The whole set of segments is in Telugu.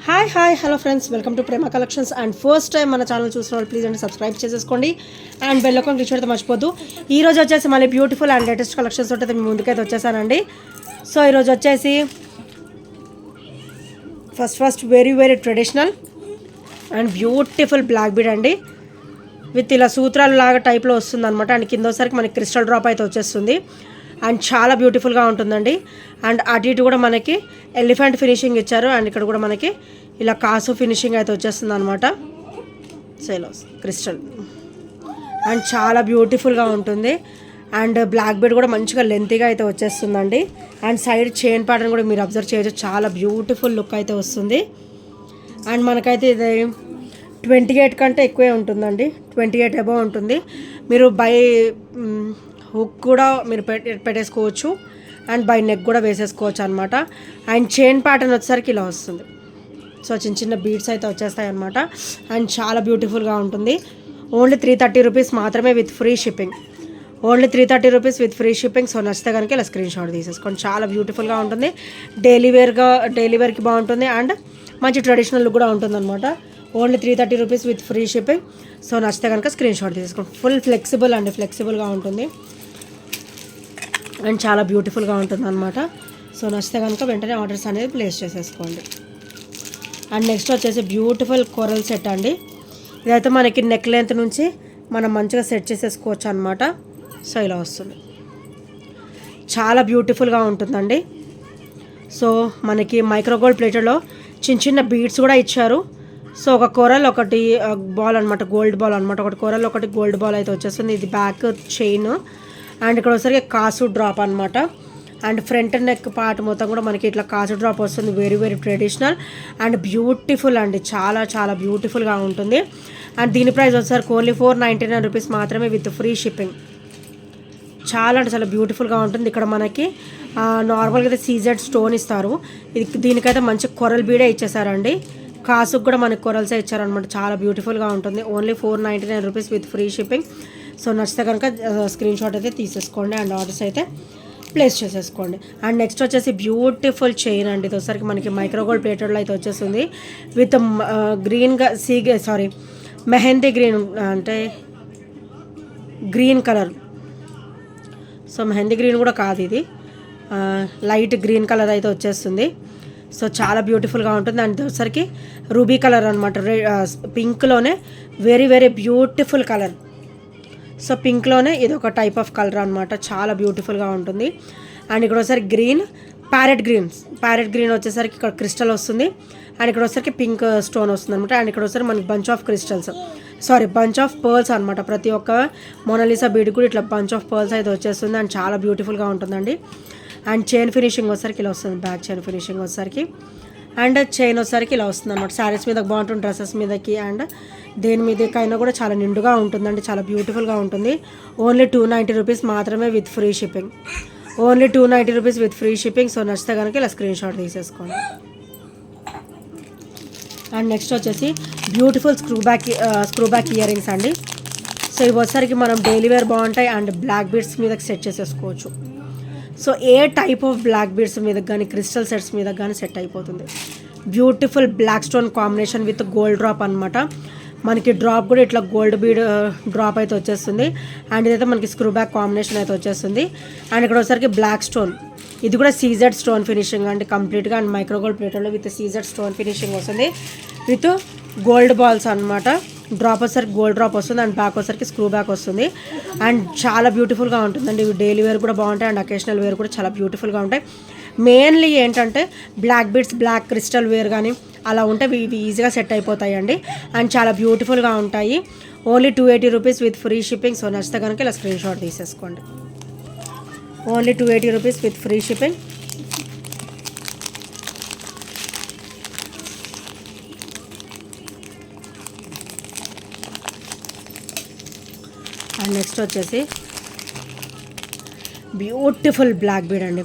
Hi hello friends, welcome to Prema collections. And first time మన ఛానల్ చూసిన వాళ్ళు ప్లీజ్ అండి సబ్స్క్రైబ్ చేసేసుకోండి అండ్ బెల్ ఐకాన్ క్లిక్ చేయడం మర్చిపోద్దు. ఈరోజు వచ్చేసి మళ్ళీ బ్యూటిఫుల్ అండ్ లేటెస్ట్ కలెక్షన్స్ ఉంటుంది మీ ముందుకైతే వచ్చేసానండి. సో ఈరోజు వచ్చేసి first very traditional and beautiful black bead అండి. విత్ ఇలా సూత్రాలు లాగా టైప్లో వస్తుంది అనమాట. అండ్ కిందోసరికి మనకి క్రిస్టల్ డ్రాప్ అయితే వచ్చేస్తుంది అండ్ చాలా బ్యూటిఫుల్గా ఉంటుందండి. అండ్ అటు ఇటు కూడా మనకి ఎలిఫెంట్ ఫినిషింగ్ ఇచ్చారు అండ్ ఇక్కడ కూడా మనకి ఇలా కాసు ఫినిషింగ్ అయితే వచ్చేస్తుంది అనమాట. సేలోస్ క్రిస్టల్ అండ్ చాలా బ్యూటిఫుల్గా ఉంటుంది. అండ్ బ్లాక్ బీడ్ కూడా మంచిగా లెంతీగా అయితే వచ్చేస్తుందండి. అండ్ సైడ్ చైన్ ప్యాటర్న్ కూడా మీరు అబ్జర్వ్ చేయొచ్చు, చాలా బ్యూటిఫుల్ లుక్ అయితే వస్తుంది. అండ్ మనకైతే ఇది 28 కంటే ఎక్కువే ఉంటుందండి, 28 అబవ్ ఉంటుంది. మీరు బై హుక్ కూడా మీరు పెట్టేసుకోవచ్చు అండ్ బై నెక్ కూడా వేసేసుకోవచ్చు అనమాట. అండ్ చైన్ ప్యాటర్న్ వచ్చేసరికి ఇలా వస్తుంది. సో చిన్న బీడ్స్ అయితే వచ్చేస్తాయి అనమాట. అండ్ చాలా బ్యూటిఫుల్గా ఉంటుంది. ఓన్లీ 330 రూపీస్ మాత్రమే with free shipping. Only 330 rupees with free shipping. So నచ్చితే కనుక ఇలా స్క్రీన్ షాట్ తీసేసుకోండి. చాలా బ్యూటిఫుల్గా ఉంటుంది. డైలీ వేర్కి బాగుంటుంది అండ్ మంచి ట్రెడిషనల్ లుక్ కూడా ఉంటుంది అనమాట. Only 330 rupees with free shipping. So నచ్చితే కనుక స్క్రీన్ షాట్ తీసుకోండి. ఫుల్ ఫ్లెక్సిబుల్గా ఉంటుంది అండ్ చాలా బ్యూటిఫుల్గా ఉంటుంది అనమాట. సో నచ్చితే కనుక వెంటనే ఆర్డర్స్ అనేది ప్లేస్ చేసేసుకోండి. అండ్ నెక్స్ట్ వచ్చేసి బ్యూటిఫుల్ కొరల్ సెట్ అండి. ఇదైతే మనకి నెక్ లెంత్ నుంచి మనం మంచిగా సెట్ చేసేసుకోవచ్చు అనమాట. సో ఇలా వస్తుంది, చాలా బ్యూటిఫుల్గా ఉంటుందండి. సో మనకి మైక్రోగోల్డ్ ప్లేటెడ్లో చిన్న బీడ్స్ కూడా ఇచ్చారు. సో ఒక కొరల్ ఒకటి బాల్ అనమాట, గోల్డ్ బాల్ అనమాట. ఒకటి కొరల్ ఒకటి గోల్డ్ బాల్ అయితే వచ్చేస్తుంది. ఇది బ్యాక్ చైన్ అండ్ ఇక్కడ వచ్చేసరికి కాసు డ్రాప్ అనమాట. అండ్ ఫ్రంట్ నెక్ పార్ట్ మొత్తం కూడా మనకి ఇట్లా కాసు డ్రాప్ వస్తుంది. వెరీ ట్రెడిషనల్ అండ్ బ్యూటిఫుల్ అండి, చాలా బ్యూటిఫుల్గా ఉంటుంది. అండ్ దీని ప్రైస్ వచ్చేసరికి ఓన్లీ 499 రూపీస్ మాత్రమే విత్ ఫ్రీ షిప్పింగ్. చాలా అంటే చాలా బ్యూటిఫుల్గా ఉంటుంది. ఇక్కడ మనకి నార్మల్గా అయితే సీజెడ్ స్టోన్ ఇస్తారు, దీనికైతే మంచి కొరల్ బీడే ఇచ్చేసారండి. కాసుకు కూడా మనకి కొరల్సే ఇచ్చారనమాట. చాలా బ్యూటిఫుల్గా ఉంటుంది. Only 499 rupees with free shipping. So నచ్చితే కనుక స్క్రీన్ షాట్ అయితే తీసేసుకోండి అండ్ ఆర్డర్స్ అయితే ప్లేస్ చేసేసుకోండి. అండ్ నెక్స్ట్ వచ్చేసి బ్యూటిఫుల్ చైన్ అండి. ఇది వచ్చేసరికి మనకి మైక్రోగోల్డ్ ప్లేటెడ్లో అయితే వచ్చేస్తుంది విత్ గ్రీన్గా మెహందీ గ్రీన్ అంటే green colour. So mehndi green కూడా కాదు, ఇది లైట్ గ్రీన్ కలర్ అయితే వచ్చేస్తుంది. సో చాలా బ్యూటిఫుల్గా ఉంటుంది. అండ్ వచ్చేసరికి రూబీ కలర్ అనమాట, పింక్లోనే వెరీ బ్యూటిఫుల్ కలర్. సో పింక్లోనే ఇది ఒక టైప్ ఆఫ్ కలర్ అనమాట, చాలా బ్యూటిఫుల్గా ఉంటుంది. అండ్ ఇక్కడ వచ్చేసరికి ప్యారెట్ గ్రీన్ వచ్చేసరికి ఇక్కడ క్రిస్టల్ వస్తుంది. అండ్ ఇక్కడ వచ్చేసరికి పింక్ స్టోన్ వస్తుంది అనమాట. అండ్ ఇక్కడ వచ్చేసరికి మనకి బంచ్ ఆఫ్ పర్ల్స్ అనమాట. ప్రతి ఒక్క మోనాలిసా బీడ్ కూడా ఇట్లా బంచ్ ఆఫ్ పర్ల్స్ అయితే వచ్చేస్తుంది అండ్ చాలా బ్యూటిఫుల్గా ఉంటుందండి. అండ్ చైన్ ఫినిషింగ్ వచ్చేసరికి ఇలా వస్తుంది, బ్యాక్ చైన్ ఫినిషింగ్ వచ్చేసరికి. అండ్ చైన్ వచ్చేసరికి ఇలా వస్తుంది అనమాట. శారీస్ మీద బాగుంటుంది, డ్రెస్సెస్ మీదకి అండ్ దేని మీదకైనా కూడా చాలా నిండుగా ఉంటుందండి, చాలా బ్యూటిఫుల్గా ఉంటుంది. ఓన్లీ 290 రూపీస్ మాత్రమే with free shipping. Only 290 rupees with free shipping. So నచ్చితే కనుక ఇలా స్క్రీన్ షాట్ తీసేసుకోండి. అండ్ నెక్స్ట్ వచ్చేసి beautiful screw back ear rings అండి. సో ఇవి వచ్చేసరికి మనం డైలీ వేర్ బాగుంటాయి అండ్ బ్లాక్ బీడ్స్ మీద సెట్ చేసేసుకోవచ్చు. సో ఏ టైప్ ఆఫ్ బ్లాక్ బీడ్స్ మీద కానీ క్రిస్టల్ సెట్స్ మీద కానీ సెట్ అయిపోతుంది. Beautiful black stone combination with gold drop అనమాట. మనకి డ్రాప్ కూడా ఇట్లా గోల్డ్ బీడ్ డ్రాప్ అయితే వచ్చేస్తుంది. అండ్ ఇదైతే మనకి స్క్రూ బ్యాక్ కాంబినేషన్ అయితే వచ్చేస్తుంది. అండ్ ఇక్కడ వచ్చేసరికి బ్లాక్ స్టోన్, ఇది కూడా సీజెడ్ స్టోన్ ఫినిషింగ్ అండి కంప్లీట్గా. అండ్ మైక్రోగోల్డ్ ప్లేటర్లో విత్ సీజెడ్ స్టోన్ ఫినిషింగ్ వస్తుంది విత్ గోల్డ్ బాల్స్ అనమాట. డ్రాప్ వచ్చేసరికి గోల్డ్ డ్రాప్ వస్తుంది అండ్ బ్యాక్ వచ్చేసరికి స్క్రూ బ్యాక్ వస్తుంది. అండ్ చాలా బ్యూటిఫుల్గా ఉంటుందండి. ఇవి డైలీ వేర్ కూడా బాగుంటాయి అండ్ అకేషనల్ వేర్ కూడా చాలా బ్యూటిఫుల్గా ఉంటాయి. మెయిన్లీ ఏంటంటే black beads, black crystal wear కానీ అలా ఉంటే ఇవి ఈజీగా సెట్ అయిపోతాయి అండి. అండ్ చాలా బ్యూటిఫుల్గా ఉంటాయి. Only 280 rupees with free shipping. So నచ్చితే కనుక ఇలా స్క్రీన్ షాట్ తీసేసుకోండి. Only 280 rupees with free shipping. And next వచ్చేసి బ్యూటిఫుల్ బ్లాక్ బీడ్ అండి.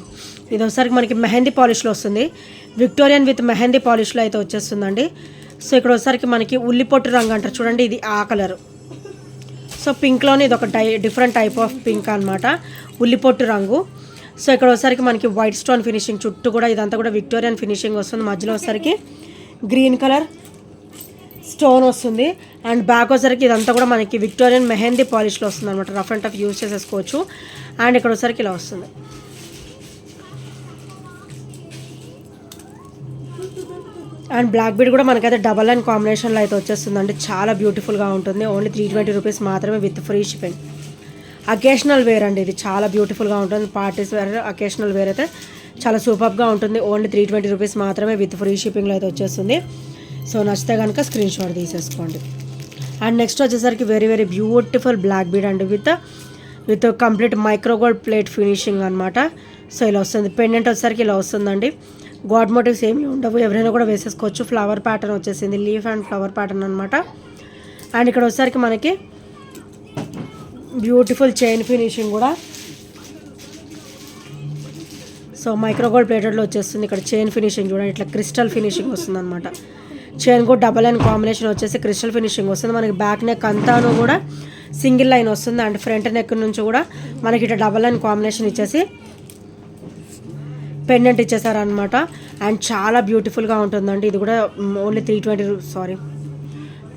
ఇది ఒకసారి మనకి మెహందీ పాలిష్లో వస్తుంది, విక్టోరియన్ విత్ మెహందీ పాలిష్లో అయితే వచ్చేస్తుందండి. సో ఇక్కడ ఒకసారికి మనకి ఉల్లిపొట్టు రంగు అంటారు చూడండి, ఇది ఆ కలరు. సో పింక్లోనే ఇది ఒక డిఫరెంట్ టైప్ ఆఫ్ పింక్ అనమాట, ఉల్లిపొట్టు రంగు. సో ఇక్కడ వచ్చేసరికి మనకి వైట్ స్టోన్ ఫినిషింగ్ చుట్టూ కూడా ఇదంతా కూడా విక్టోరియన్ ఫినిషింగ్ వస్తుంది. మధ్యలో వచ్చేసరికి గ్రీన్ కలర్ స్టోన్ వస్తుంది. అండ్ బ్యాక్ వచ్చేసరికి ఇదంతా కూడా మనకి విక్టోరియన్ మెహందీ పాలిష్లో వస్తుంది అనమాట. రఫ్ అండ్ టఫ్ యూజ్ చేసేసుకోవచ్చు. అండ్ ఇక్కడ వచ్చేసరికి ఇలా వస్తుంది. అండ్ బ్లాక్ బీడ్ కూడా మనకైతే డబల్ లైన్ కాంబినేషన్లో అయితే వచ్చేస్తుందండి. చాలా బ్యూటిఫుల్గా ఉంటుంది. ఓన్లీ 320 రూపీస్ మాత్రమే with free shipping. Occasional wear అండి, ఇది చాలా బ్యూటిఫుల్గా ఉంటుంది. పార్టీస్ వేర్, అకేషనల్ వేర్ అయితే చాలా సూపర్గా ఉంటుంది. ఓన్లీ 320 రూపీస్ మాత్రమే విత్ ఫ్రీ షిప్పింగ్లో అయితే వచ్చేస్తుంది. సో నచ్చితే కనుక స్క్రీన్ షాట్ తీసేసుకోండి. అండ్ నెక్స్ట్ వచ్చేసరికి very very beautiful black bead అండి with complete micro gold plate finishing అనమాట. సో ఇలా వస్తుంది. పెండెంట్ వచ్చేసరికి ఇలా వస్తుందండి. గాడ్ మోటివ్స్ ఏమీ ఉండవు, ఎవరైనా కూడా వేసేసుకోవచ్చు. ఫ్లవర్ ప్యాటర్న్ వచ్చేసింది, లీఫ్ అండ్ ఫ్లవర్ ప్యాటర్న్ అనమాట. అండ్ ఇక్కడ వచ్చేసరికి మనకి బ్యూటిఫుల్ చైన్ ఫినిషింగ్ కూడా. సో మైక్రోగోల్డ్ ప్లేటెడ్లో వచ్చేస్తుంది. ఇక్కడ చైన్ ఫినిషింగ్ చూడండి, ఇట్లా క్రిస్టల్ ఫినిషింగ్ వస్తుంది అనమాట. చైన్ కూడా డబల్ లైన్ కాంబినేషన్ వచ్చేసి క్రిస్టల్ ఫినిషింగ్ వస్తుంది. మనకి బ్యాక్ నెక్ అంతాను కూడా సింగిల్ లైన్ వస్తుంది. అండ్ ఫ్రంట్ నెక్ నుంచి కూడా మనకి ఇట్లా డబల్ లైన్ కాంబినేషన్ ఇచ్చేసి పెండెంట్ ఇచ్చేసారనమాట. అండ్ చాలా బ్యూటిఫుల్గా ఉంటుందండి. ఇది కూడా ఓన్లీ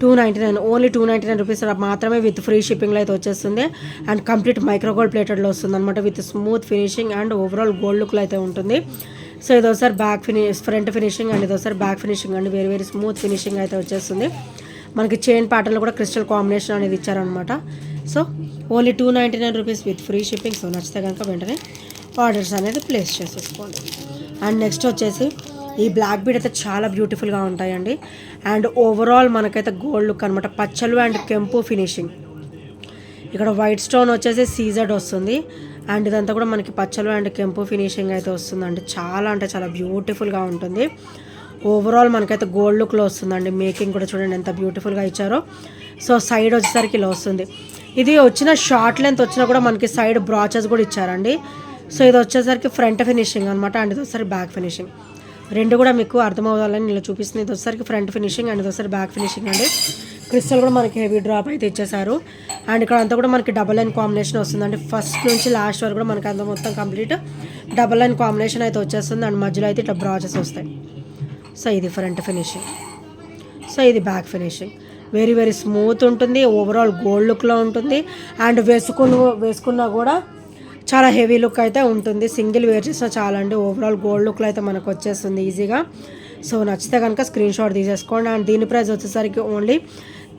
299, ఓన్లీ 299 రూపీస్ మాత్రమే విత్ ఫ్రీ షిప్పింగ్లో అయితే వచ్చేస్తుంది. అండ్ కంప్లీట్ మైక్రోగోల్డ్ ప్లేటెడ్లో వస్తుంది అనమాట. With smooth finishing and overall gold లుక్లో అయితే ఉంటుంది. సో ఇది ఒకసారి ఫ్రంట్ ఫినిషింగ్ అండ్ ఇది ఒకసారి బ్యాక్ ఫినిషింగ్ అండి. వెరీ వెరీ స్మూత్ ఫినిషింగ్ అయితే వచ్చేస్తుంది. మనకి చైన్ ప్యాటర్న్లో కూడా క్రిస్టల్ కాంబినేషన్ అనేది ఇచ్చారనమాట. So only 299 rupees with free shipping. So నచ్చితే కనుక వెంటనే ఆర్డర్స్ అనేది ప్లేస్ చేసేసుకోండి. అండ్ నెక్స్ట్ వచ్చేసి ఈ బ్లాక్ బీడ్ అయితే చాలా బ్యూటిఫుల్గా ఉంటాయండి. అండ్ ఓవరాల్ మనకైతే గోల్డ్ లుక్ అనమాట. పచ్చలు అండ్ కెంపు ఫినిషింగ్. ఇక్కడ వైట్ స్టోన్ వచ్చేసి సీజర్డ్ వస్తుంది. అండ్ ఇదంతా కూడా మనకి పచ్చలు అండ్ కెంపు ఫినిషింగ్ అయితే వస్తుందండి. చాలా అంటే చాలా బ్యూటిఫుల్గా ఉంటుంది. ఓవరాల్ మనకైతే గోల్డ్ లుక్లో వస్తుందండి. మేకింగ్ కూడా చూడండి ఎంత బ్యూటిఫుల్గా ఇచ్చారో. సో సైడ్ వచ్చేసరికి ఇలా వస్తుంది. ఇది వచ్చిన షార్ట్ లెంత్ వచ్చినా కూడా మనకి సైడ్ బ్రాచెస్ కూడా ఇచ్చారండి. సో ఇది వచ్చేసరికి ఫ్రంట్ ఫినిషింగ్ అనమాట. అండ్ ఇది వచ్చేసరికి బ్యాక్ ఫినిషింగ్. రెండు కూడా మీకు అర్థమవుతాలని ఇలా చూపిస్తుంది. ఇది వచ్చేసరికి ఫ్రంట్ ఫినిషింగ్ అండ్ ఇది వచ్చేసరికి బ్యాక్ ఫినిషింగ్ అండి. క్రిస్టల్ కూడా మనకి హెవీ డ్రాప్ అయితే ఇచ్చేసారు. అండ్ ఇక్కడ అంతా కూడా మనకి డబల్ లైన్ కాంబినేషన్ వస్తుందండి. ఫస్ట్ నుంచి లాస్ట్ వరకు కూడా మనకి అంతా మొత్తం కంప్లీట్ డబల్ లైన్ కాంబినేషన్ అయితే వచ్చేస్తుంది. అండ్ మధ్యలో అయితే ఇట్లా బ్రాచెస్ వస్తాయి. సో ఇది ఫ్రంట్ ఫినిషింగ్. సో ఇది back finishing. Very very smooth ఉంటుంది. ఓవరాల్ గోల్డ్ లుక్లో ఉంటుంది. అండ్ వేసుకున్నా కూడా చాలా హెవీ లుక్ అయితే ఉంటుంది. సింగిల్ వేర్ చేసినా చాలా అండి. ఓవరాల్ గోల్డ్ లుక్లో అయితే మనకు వచ్చేస్తుంది ఈజీగా. సో నచ్చితే కనుక స్క్రీన్ షాట్ తీసేసుకోండి. అండ్ దీని ప్రైస్ వచ్చేసరికి ఓన్లీ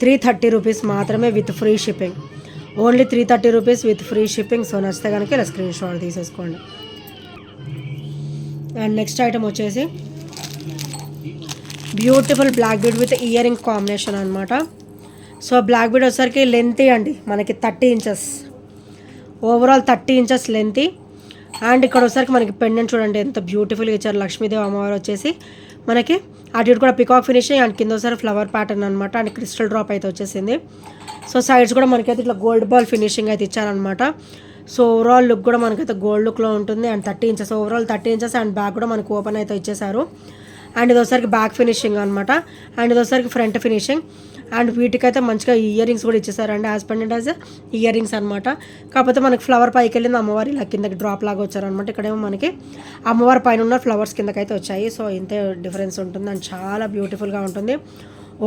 330 రూపీస్ మాత్రమే with free shipping. Only 330 rupees with free shipping. So నచ్చితే కనుక ఇలా స్క్రీన్ షాట్ తీసేసుకోండి. అండ్ నెక్స్ట్ ఐటమ్ వచ్చేసి beautiful black bead with ear ring combination అనమాట. సో బ్లాక్ బీడ్ వచ్చేసరికి లెంతీ అండి, మనకి 30 inches, overall 30 inches lengthy. And ఇక్కడ వచ్చేసరికి మనకి పెండెంట్ చూడండి ఎంత బ్యూటిఫుల్గా ఇచ్చారు. లక్ష్మీదేవి అమ్మవారు వచ్చేసి మనకి అటు ఇటు కూడా పికాక్ ఫినిషింగ్ అండ్ కింద ఒకసారి ఫ్లవర్ ప్యాటర్న్ అనమాట. అండ్ క్రిస్టల్ డ్రాప్ అయితే వచ్చేసింది. సో సైడ్స్ కూడా మనకైతే ఇట్లా గోల్డ్ బాల్ ఫినిషింగ్ అయితే ఇచ్చారనమాట. సో ఓవరాల్ లుక్ కూడా మనకైతే గోల్డ్ లుక్లో ఉంటుంది. And 30 inches, overall 30 inches. And back కూడా మనకు ఓపెన్ అయితే ఇచ్చేసారు. అండ్ ఇది ఒకసారికి బ్యాక్ ఫినిషింగ్ అనమాట. అండ్ ఇది ఒకసారికి ఫ్రంట్ ఫినిషింగ్. అండ్ వీటికైతే మంచిగా ఇయర్ రింగ్స్ కూడా ఇచ్చేసారండి. As pendant as ear rings అనమాట. కాకపోతే మనకి ఫ్లవర్ పైకి వెళ్ళింది, అమ్మవారి ఇలా కిందకి డ్రాప్ లాగా వచ్చారనమాట. ఇక్కడేమో మనకి అమ్మవారి పైన ఉన్న ఫ్లవర్స్ కిందకైతే వచ్చాయి. సో ఇంతే డిఫరెన్స్ ఉంటుంది. అండ్ చాలా బ్యూటిఫుల్గా ఉంటుంది.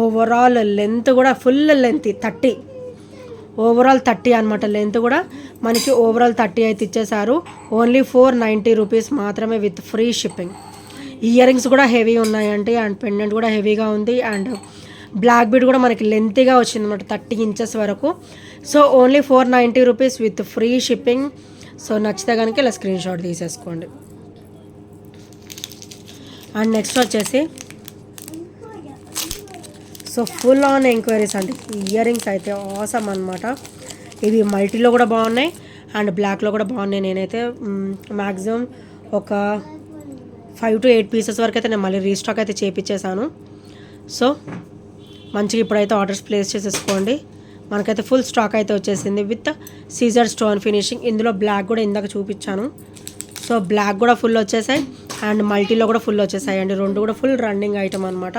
ఓవరాల్ లెంత్ కూడా ఫుల్ లెంత్ 30, ఓవరాల్ 30 అనమాట. లెంత్ కూడా మనకి ఓవరాల్ 30 అయితే ఇచ్చేసారు. ఓన్లీ 490 రూపీస్ మాత్రమే with free shipping. Year rings కూడా హెవీ ఉన్నాయండి. అండ్ పెండెంట్ కూడా హెవీగా ఉంది. అండ్ బ్లాక్ బీడ్ కూడా మనకి లెంతీగా వచ్చింది అనమాట, 30 ఇంచెస్ వరకు. So only 490 rupees with free shipping. So నచ్చితే కనుక ఇలా స్క్రీన్ షాట్ తీసేసుకోండి. అండ్ నెక్స్ట్ వచ్చేసి సో ఫుల్ ఆన్ ఎంక్వైరీస్ అండి. ఇయర్ రింగ్స్ అయితే ఆసమ్ అనమాట. ఇవి మల్టీలో కూడా బాగున్నాయి అండ్ బ్లాక్లో కూడా బాగున్నాయి. నేనైతే మ్యాక్సిమం ఒక 5 to 8 పీసెస్ వరకు అయితే నేను మళ్ళీ రీస్టాక్ అయితే చేయించేసాను. సో మంచిగా ఇప్పుడైతే ఆర్డర్స్ ప్లేస్ చేసేసుకోండి. మనకైతే ఫుల్ స్టాక్ అయితే వచ్చేసింది విత్ సీజర్ స్టోన్ ఫినిషింగ్. ఇందులో బ్లాక్ కూడా ఇందాక చూపించాను. సో బ్లాక్ కూడా ఫుల్ వచ్చేసాయి అండ్ మల్టీలో కూడా ఫుల్ వచ్చేసాయి అండి. రెండు కూడా ఫుల్ రన్నింగ్ ఐటమ్ అనమాట.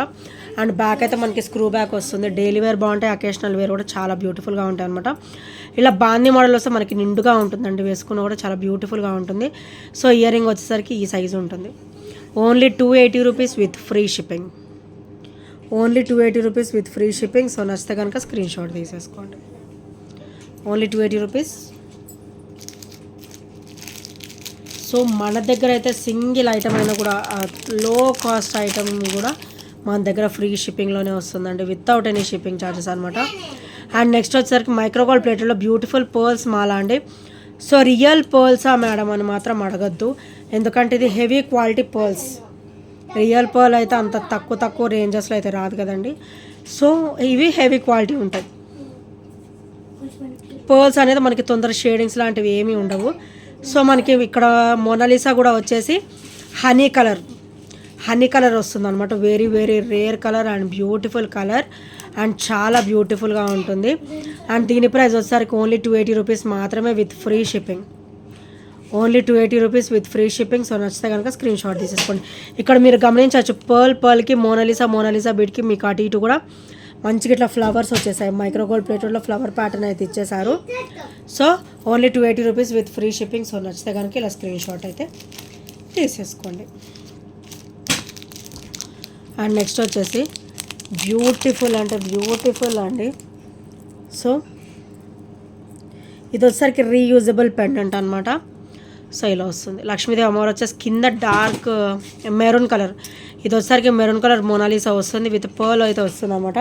అండ్ బ్యాక్ అయితే మనకి స్క్రూ బ్యాక్ వస్తుంది. డైలీ వేర్ బాగుంటాయి, అకేషనల్ వేర్ కూడా చాలా బ్యూటిఫుల్గా ఉంటాయి అనమాట. ఇలా బాందీ మోడల్ వస్తే మనకి నిండుగా ఉంటుందండి, వేసుకున్న కూడా చాలా బ్యూటిఫుల్గా ఉంటుంది. సో ఇయర్ రింగ్ వచ్చేసరికి ఈ సైజు ఉంటుంది. Only 280 rupees with free shipping. Only 280 rupees with free shipping. So నచ్చితే కనుక స్క్రీన్ షాట్ తీసేసుకోండి. Only 280 rupees. సో మన దగ్గర అయితే సింగిల్ ఐటమ్ అయినా కూడా లో కాస్ట్ ఐటమ్ కూడా మన దగ్గర ఫ్రీ షిప్పింగ్లోనే వస్తుందండి, వితౌట్ ఎనీ షిప్పింగ్ ఛార్జెస్ అనమాట. అండ్ నెక్స్ట్ వచ్చేసరికి మైక్రోగోల్డ్ ప్లేట్లో బ్యూటిఫుల్ పర్ల్స్ మాల అండి. సో రియల్ పర్ల్సా మేడం అని మాత్రం అడగద్దు, ఎందుకంటే ఇది heavy quality pearls. Real pearl అయితే అంత తక్కువ రేంజెస్లో అయితే రాదు కదండి. సో ఇవి హెవీ క్వాలిటీ ఉంటాయి. పర్ల్స్ అనేది మనకి తొందర షేడింగ్స్ లాంటివి ఏమీ ఉండవు. సో మనకి ఇక్కడ మోనాలిసా కూడా వచ్చేసి హనీ కలర్ వస్తుంది అనమాట. Very very rare colour and beautiful colour and చాలా బ్యూటిఫుల్గా ఉంటుంది. అండ్ దీని ప్రైస్ వచ్చేసరికి ఓన్లీ 280 రూపీస్ మాత్రమే with free shipping. Only 280 rupees with free shipping. So నచ్చితే కనుక స్క్రీన్ షాట్ తీసేసుకోండి. ఇక్కడ మీరు గమనించవచ్చు పర్ల్కి మోనాలిసా బిడ్కి మీకు అటు ఇటు కూడా మంచిగా ఇట్లా ఫ్లవర్స్ వచ్చేసాయి. మైక్రోగోల్డ్ ప్లేట్లో ఫ్లవర్ ప్యాటర్న్ అయితే ఇచ్చేసారు. So only 280 rupees with free shipping. So నచ్చితే కనుక ఇలా స్క్రీన్ షాట్ అయితే తీసేసుకోండి. అండ్ నెక్స్ట్ వచ్చేసి బ్యూటిఫుల్ అండి. సో ఇది వచ్చేసరికి రీయూజబుల్ పెండెంట్ అనమాట. సో ఇలా వస్తుంది. లక్ష్మీదేవి అమ్మవారు వచ్చేసి కింద డార్క్ మెరూన్ కలర్, ఇది వచ్చేసరికి మెరూన్ కలర్ మోనాలిసా వస్తుంది విత్ పర్ల్ అయితే వస్తుంది అనమాట.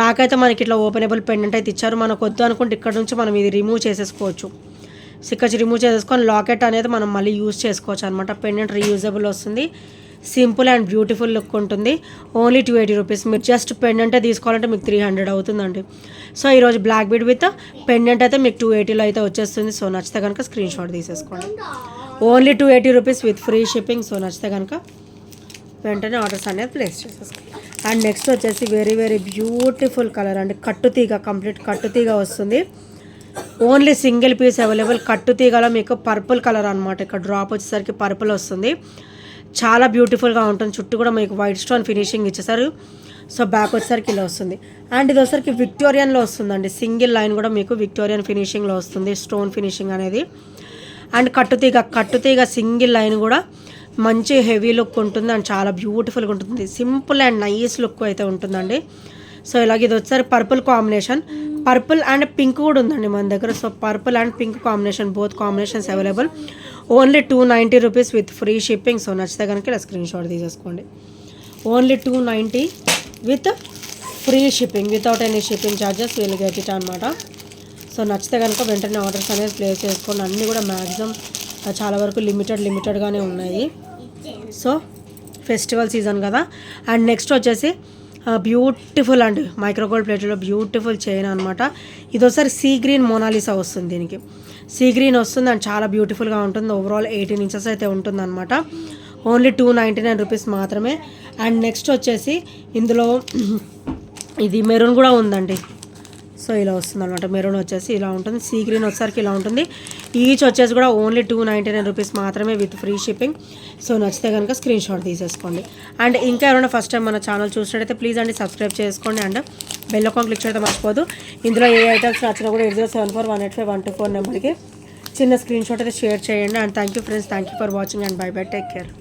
బ్యాక్ అయితే మనకి ఇట్లా ఓపెనబుల్ పెండెంట్ అయితే ఇచ్చారు. మనకు వద్దు అనుకుంటే ఇక్కడ నుంచి మనం ఇది రిమూవ్ చేసేసుకోవచ్చు. సిక్కచ్చి రిమూవ్ చేసేసుకొని లాకెట్ అనేది మనం మళ్ళీ యూజ్ చేసుకోవచ్చు అనమాట. పెండెంట్ రీయూజబుల్ వస్తుంది, సింపుల్ అండ్ బ్యూటిఫుల్ లుక్ ఉంటుంది. Only 280 rupees. మీరు జస్ట్ పెండెంటే తీసుకోవాలంటే మీకు 300 అవుతుందండి. సో ఈరోజు బ్లాక్ బీడ్ విత్ పెండెంట్ అయితే మీకు 280లో అయితే వచ్చేస్తుంది. సో నచ్చితే కనుక స్క్రీన్ షాట్ తీసేసుకోండి. Only 280 rupees with free shipping. So నచ్చితే కనుక వెంటనే ఆర్డర్స్ అనేది ప్లేస్ చేసేసుకోండి. అండ్ నెక్స్ట్ వచ్చేసి వెరీ వెరీ బ్యూటిఫుల్ కలర్ అండి. కంప్లీట్ కట్టుతీగ వస్తుంది. Only single piece available. కట్టుతీగలో మీకు పర్పుల్ కలర్ అనమాట. ఇక్కడ డ్రాప్ వచ్చేసరికి పర్పుల్ వస్తుంది, చాలా బ్యూటిఫుల్గా ఉంటుంది. చుట్టూ కూడా మీకు వైట్ స్టోన్ ఫినిషింగ్ ఇచ్చేసారు. సో బ్యాక్ వచ్చేసరికి ఇలా వస్తుంది. అండ్ ఇది వచ్చేసరికి విక్టోరియన్లో వస్తుందండి. సింగిల్ లైన్ కూడా మీకు విక్టోరియన్ ఫినిషింగ్లో వస్తుంది, స్టోన్ ఫినిషింగ్ అనేది. అండ్ కట్టుతీగ సింగిల్ లైన్ కూడా మంచి హెవీ లుక్ ఉంటుంది అండ్ చాలా బ్యూటిఫుల్గా ఉంటుంది. సింపుల్ అండ్ నైస్ లుక్ అయితే ఉంటుందండి. సో ఇలాగ ఇది వచ్చేసరికి పర్పుల్ అండ్ పింక్ కూడా ఉందండి మన దగ్గర. So purple and pink combination, both combinations available. Only 290 rupees with free shipping. So నచ్చితే కనుక ఇలా స్క్రీన్ షాట్ తీసేసుకోండి. Only 290 with free shipping, without any shipping charges వీళ్ళు గెట్ ఇట్ అనమాట. సో నచ్చితే కనుక వెంటనే ఆర్డర్స్ అనేది ప్లేస్ చేసుకోండి. అన్నీ కూడా మ్యాక్సిమం చాలా వరకు లిమిటెడ్గానే ఉన్నాయి. సో ఫెస్టివల్ సీజన్ కదా. అండ్ నెక్స్ట్ వచ్చేసి బ్యూటిఫుల్ అండి మైక్రోగోల్డ్ ప్లేట్లో బ్యూటిఫుల్ చైన్ అనమాట. ఇది ఒకసారి సీ గ్రీన్ మోనాలిసా వస్తుంది. దీనికి సీ గ్రీన్ వస్తుంది అండ్ చాలా బ్యూటిఫుల్గా ఉంటుంది. ఓవరాల్ 18 ఇంచెస్ అయితే ఉంటుంది అనమాట. ఓన్లీ 299 రూపీస్ మాత్రమే. అండ్ నెక్స్ట్ వచ్చేసి ఇందులో ఇది మెరూన్ కూడా ఉందండి. సో ఇలా వస్తుంది అనమాట. మెరూన్ వచ్చేసి ఇలా ఉంటుంది, సీ గ్రీన్ వచ్చేసరికి ఇలా ఉంటుంది. ఈచ్ వచ్చేసి కూడా ఓన్లీ 299 రూపీస్ మాత్రమే విత్ ఫ్రీ షిప్పింగ్. సో నచ్చితే కనుక స్క్రీన్ షాట్ తీసేసుకోండి. అండ్ ఇంకా ఎవరైనా ఫస్ట్ టైం మన ఛానల్ చూసినట్టయితే ప్లీజ్ అండి సబ్స్క్రైబ్ చేసుకోండి అండ్ బెల్ ఐకాన్ క్లిక్ చేయడం మర్చిపోదు. ఇందులో ఏ ఐటమ్స్ నచ్చినా కూడా 8074185124 నెంబర్కి చిన్న స్క్రీన్ షాట్ అయితే షేర్ చేయండి. And thank you friends, thank you for watching and by by, take care.